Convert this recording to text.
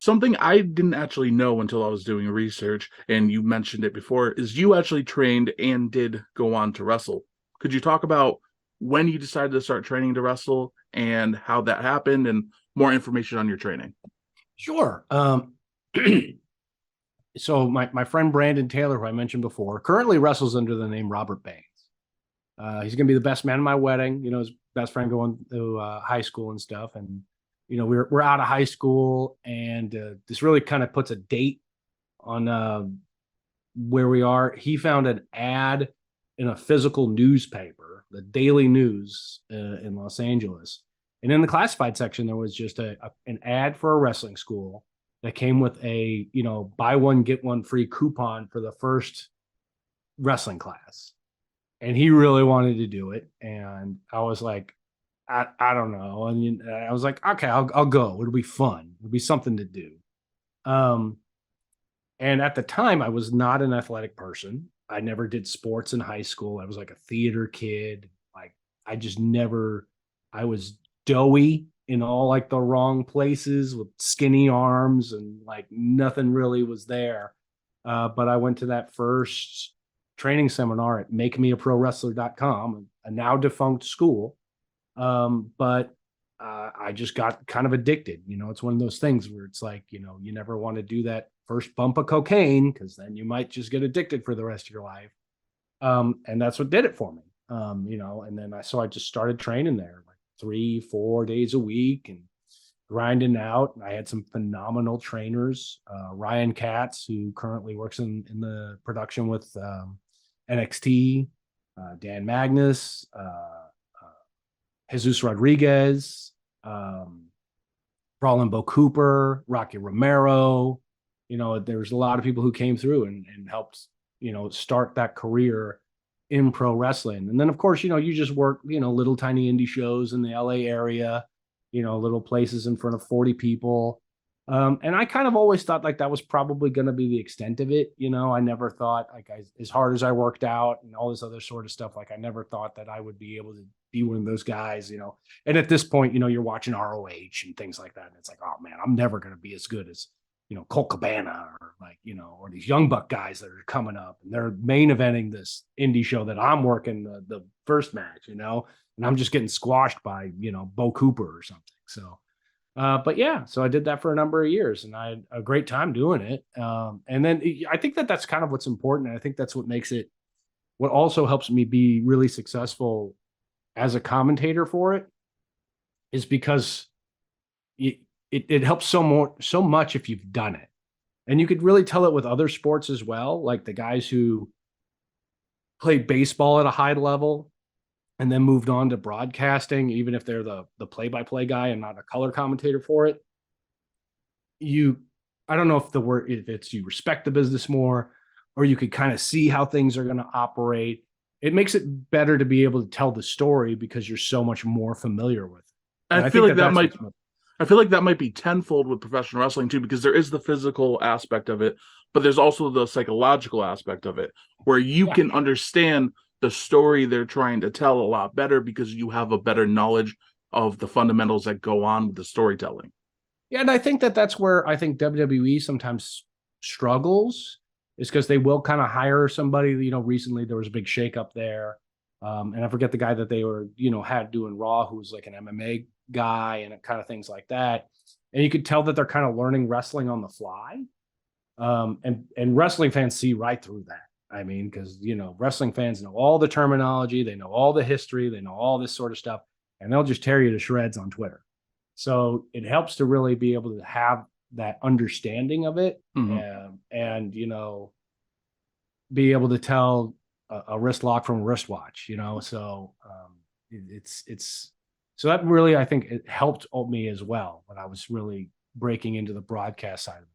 Something I didn't actually know until I was doing research, and you mentioned it before, is you actually trained and did go on to wrestle. Could you talk about when you decided to start training to wrestle and how that happened and more information on your training? Sure. So my friend Brandon Taylor, who I mentioned before, currently wrestles under the name Robert Baines. He's going to be the best man at my wedding. His best friend going to high school and stuff. And, we're out of high school, and this really kind of puts a date on where we are. He found an ad in a physical newspaper, the Daily News in Los Angeles. And in the classified section, there was just an ad for a wrestling school that came with a, buy one, get one free coupon for the first wrestling class. And he really wanted to do it. And I was like, I don't know. And I was like, okay, I'll go. It'll be fun. It'll be something to do. And at the time, I was not an athletic person. I never did sports in high school. I was like a theater kid. Like I was doughy in all like the wrong places with skinny arms, and like nothing really was there. But I went to that first training seminar at makemeaprowrestler.com, a now defunct school. But I just got kind of addicted. It's one of those things where it's like, you never want to do that first bump of cocaine, because then you might just get addicted for the rest of your life. And that's what did it for me. And then I just started training there like 3-4 days a week and grinding out. And I had some phenomenal trainers. Ryan Katz, who currently works in the production with NXT, Dan Magnus, Jesus Rodriguez, Brawlin Bo Cooper, Rocky Romero. There's a lot of people who came through and helped, start that career in pro wrestling. And then, of course, you just work, little tiny indie shows in the LA area, little places in front of 40 people. And I kind of always thought like that was probably going to be the extent of it. I never thought like as hard as I worked out and all this other sort of stuff, like I never thought that I would be able to be one of those guys, And at this point, you're watching ROH and things like that. And it's like, oh man, I'm never going to be as good as, Colt Cabana or like, or these Young Buck guys that are coming up and they're main eventing this indie show that I'm working the first match, and I'm just getting squashed by, Bo Cooper or something. So, but yeah, so I did that for a number of years and I had a great time doing it. And then I think that's kind of what's important. And I think that's what also helps me be really successful as a commentator for it, is because it helps so much if you've done it. And you could really tell it with other sports as well, like the guys who played baseball at a high level and then moved on to broadcasting, even if they're the play-by-play guy and not a color commentator for it. I don't know if it's you respect the business more, or you could kind of see how things are going to operate. It makes it better to be able to tell the story because you're so much more familiar with it. I feel like that might be tenfold with professional wrestling too, because there is the physical aspect of it, but there's also the psychological aspect of it, where you can understand the story they're trying to tell a lot better because you have a better knowledge of the fundamentals that go on with the storytelling. Yeah, and I think that's where I think WWE sometimes struggles, is because they will kind of hire somebody. Recently there was a big shakeup there. And I forget the guy that they were, had doing Raw, who was like an MMA guy and kind of things like that. And you could tell that they're kind of learning wrestling on the fly. And wrestling fans see right through that. I mean, because, wrestling fans know all the terminology, they know all the history, they know all this sort of stuff, and they'll just tear you to shreds on Twitter. So it helps to really be able to have that understanding of it, and be able to tell a wrist lock from a wristwatch, so so that really, I think it helped me as well when I was really breaking into the broadcast side of